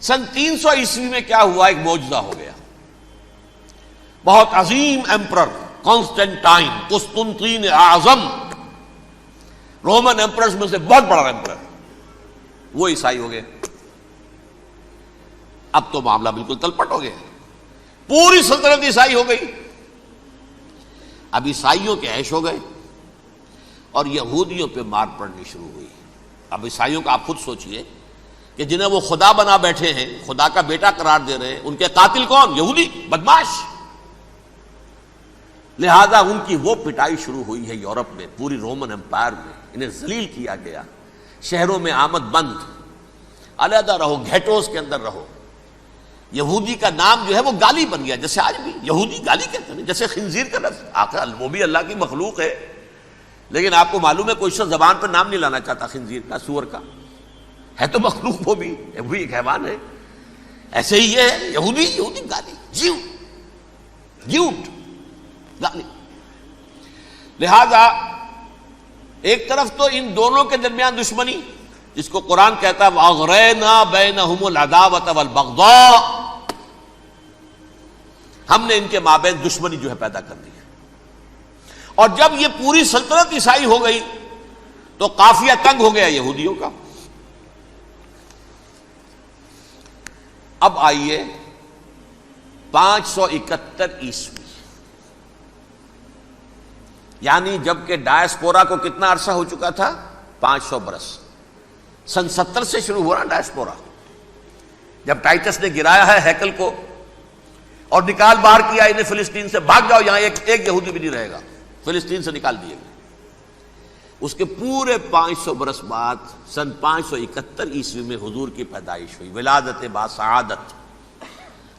سن 300 عیسوی میں کیا ہوا؟ ایک معجزہ ہو گیا. بہت عظیم ایمپرر کانسٹینٹائن، قسطنطین اعظم، رومن ایمپررز میں سے بہت بڑا ایمپرر، وہ عیسائی ہو گئے. اب تو معاملہ بالکل تلپٹ ہو گیا، پوری سلطنت عیسائی ہو گئی. اب عیسائیوں کے عیش ہو گئے اور یہودیوں پہ مار پڑنی شروع ہوئی. اب عیسائیوں کا آپ خود سوچئے کہ جنہیں وہ خدا بنا بیٹھے ہیں، خدا کا بیٹا قرار دے رہے ہیں، ان کے قاتل کون؟ یہودی بدماش. لہذا ان کی وہ پٹائی شروع ہوئی ہے یورپ میں، پوری رومن امپائر میں. انہیں ذلیل کیا گیا، شہروں میں آمد بند، علیحدہ رہو، گھیٹوز کے اندر رہو. یہودی کا نام جو ہے وہ گالی بن گیا، جیسے آج بھی یہودی گالی کہتے ہیں، جیسے خنزیر کا لفظ. آخر وہ بھی اللہ کی مخلوق ہے، لیکن آپ کو معلوم ہے کوئی شخص زبان پر نام نہیں لانا چاہتا خنزیر کا، سور کا. ہے تو مخلوق، وہ بھی ایک حیوان ہے. ایسے ہی یہ ہے یہودی گالی، جیوٹ گالی. لہذا ایک طرف تو ان دونوں کے درمیان دشمنی، جس کو قرآن کہتا ہے وَأَغْرَيْنَا بَيْنَهُمُ الْعَدَاوَةَ وَالْبَغْضَاءَ، ہم نے ان کے مابین دشمنی جو ہے پیدا کر دی. اور جب یہ پوری سلطنت عیسائی ہو گئی تو قافیہ تنگ ہو گیا یہودیوں کا. اب آئیے 571 عیسوی، یعنی جب کہ ڈائسپورا کو کتنا عرصہ ہو چکا تھا؟ 500 برس. سن 70 سے شروع ہوا نا ڈائسپورا، جب ٹائٹس نے گرایا ہے ہیکل کو اور نکال باہر کیا انہیں فلسطین سے، بھاگ جاؤ یہاں ایک یہودی بھی نہیں رہے گا، فلسطین سے نکال دیے گئے. اس کے پورے 500 برس بعد سن 571 عیسوی میں حضور کی پیدائش ہوئی، ولادت باسعادت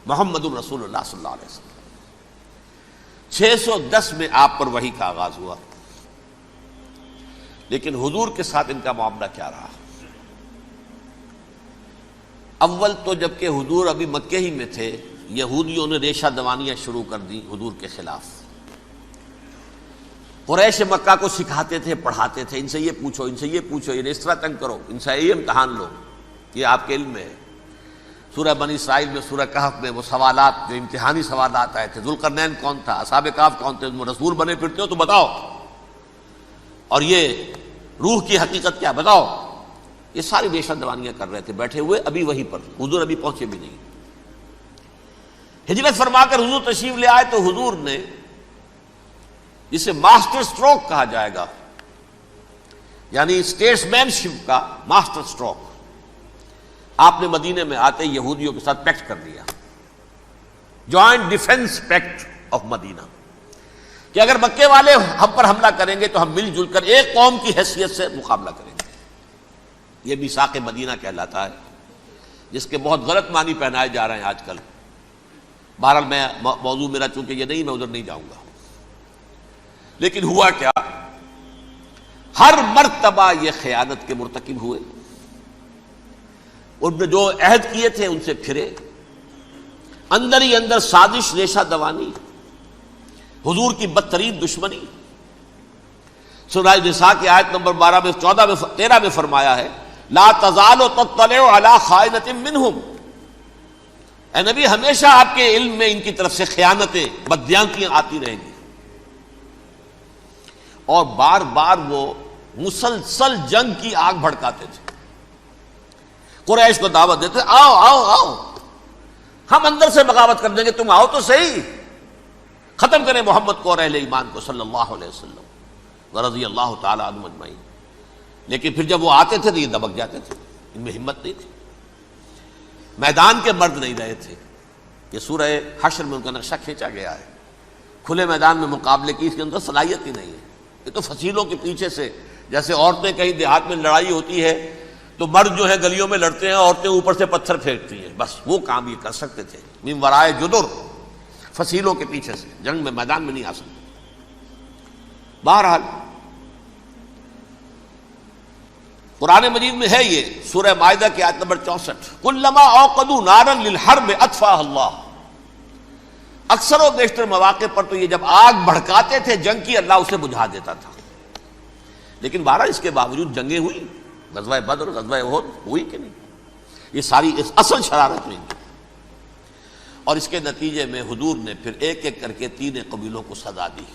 محمد الرسول اللہ صلی اللہ علیہ وسلم. 610 میں آپ پر وحی کا آغاز ہوا. لیکن حضور کے ساتھ ان کا معاملہ کیا رہا؟ اول تو جب کہ حضور ابھی مکے ہی میں تھے، یہودیوں نے ریشہ دوانیاں شروع کر دی حضور کے خلاف. قریش مکہ کو سکھاتے تھے، پڑھاتے تھے، ان سے یہ پوچھو، ان سے یہ پوچھو، انہیں اس طرح تنگ کرو، ان سے یہ امتحان لو، یہ آپ کے علم میں ہے. سورہ بنی اسرائیل میں، سورہ کہف میں وہ سوالات جو امتحانی سوالات آئے تھے، ذوالقرنین کون تھا، اصحاب کہف کون تھے، تم رسول بنے پھرتے ہو تو بتاؤ، اور یہ روح کی حقیقت کیا بتاؤ. یہ ساری ریشہ دوانیاں کر رہے تھے بیٹھے ہوئے ابھی وہیں پر. حضور ابھی پہنچے بھی نہیں. ہجرت فرما کر حضور تشریف لے آئے تو حضور نے جسے ماسٹر سٹروک کہا جائے گا، یعنی اسٹیٹس مین شپ کا ماسٹر سٹروک، آپ نے مدینے میں آتے یہودیوں کے ساتھ پیکٹ کر دیا، جوائنٹ ڈیفنس پیکٹ آف مدینہ، کہ اگر مکے والے ہم پر حملہ کریں گے تو ہم مل جل کر ایک قوم کی حیثیت سے مقابلہ کریں گے. یہ میثاق مدینہ کہلاتا ہے، جس کے بہت غلط معنی پہنائے جا رہے ہیں آج کل. بہرحال میں موضوع میرا چونکہ یہ نہیں، میں ادھر نہیں جاؤں گا. لیکن ہوا کیا؟ ہر مرتبہ یہ خیانت کے مرتکب ہوئے، ان نے جو عہد کیے تھے ان سے پھرے، اندر ہی اندر سازش، ریشہ دوانی، حضور کی بدترین دشمنی. سورہ نساء کی آیت نمبر 12 میں 14 میں 13 میں فرمایا ہے لا تزال تطلع علی خائنۃ منہم، اے نبی ہمیشہ آپ کے علم میں ان کی طرف سے خیانتیں، بددیانتیاں آتی رہیں گی. اور بار بار وہ مسلسل جنگ کی آگ بھڑکاتے تھے. قریش کو دعوت دیتے، آؤ آؤ آؤ، ہم اندر سے بغاوت کر دیں گے، تم آؤ تو صحیح، ختم کریں محمد کو اور اہل ایمان کو صلی اللہ علیہ وسلم ورضی اللہ تعالی عنہم اجمعین. لیکن پھر جب وہ آتے تھے تو یہ دبک جاتے تھے، ان میں ہمت نہیں تھی، میدان کے مرد نہیں رہے تھے. یہ سورہ حشر میں ان کا نقشہ کھینچا گیا ہے. کھلے میدان میں مقابلے کی اس کے اندر صلاحیت ہی نہیں ہے. یہ تو فصیلوں کے پیچھے سے، جیسے عورتیں کہیں دیہات میں لڑائی ہوتی ہے تو مرد جو ہے گلیوں میں لڑتے ہیں، عورتیں اوپر سے پتھر پھینکتی ہیں، بس وہ کام یہ کر سکتے تھے. من ورائے جدر، فصیلوں کے پیچھے سے، جنگ میں میدان میں نہیں آ سکتے. بہرحال قرآن مجید میں ہے یہ سورہ مائدہ کی آیت نمبر 64 کلما اوقدوا نارا للحرب اطفاها اللہ. اکثر و بیشتر مواقع پر تو یہ جب آگ بھڑکاتے تھے جنگ کی، اللہ اسے بجھا دیتا تھا. لیکن بہرحال اس کے باوجود جنگیں ہوئی، غزوہ بدر، غزوہ احد ہوئی کہ نہیں. یہ ساری اصل شرارت ہوئی. اور اس کے نتیجے میں حضور نے پھر ایک ایک کر کے 3 قبیلوں کو سزا دی.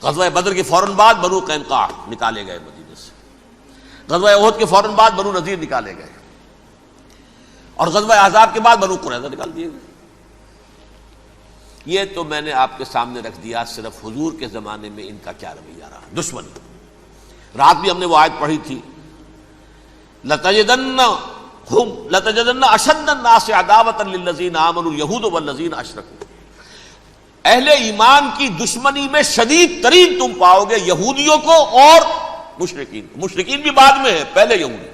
غزوہ بدر کے فوراً بعد بنو قینقاع نکالے گئے مدینے سے، غزوہ احد کے فوراً بعد بنو نذیر نکالے گئے، اور غزوہ احزاب کے بعد بنو قریظہ نکال دیے گئے. یہ تو میں نے آپ کے سامنے رکھ دیا صرف حضور کے زمانے میں ان کا کیا رویہ رہا. دشمن، رات بھی ہم نے وہ آیت پڑھی تھی، لَتَجِدَنَّ أَشَدَّ النَّاسِ عَدَاوَةً لِلَّذِينَ آمَنُوا الْيَهُودُ وَالَّذِينَ أَشْرَكُوا. اہل ایمان کی دشمنی میں شدید ترین تم پاؤ گے یہودیوں کو اور مشرکین کو. مشرکین بھی بعد میں ہے، پہلے یہود.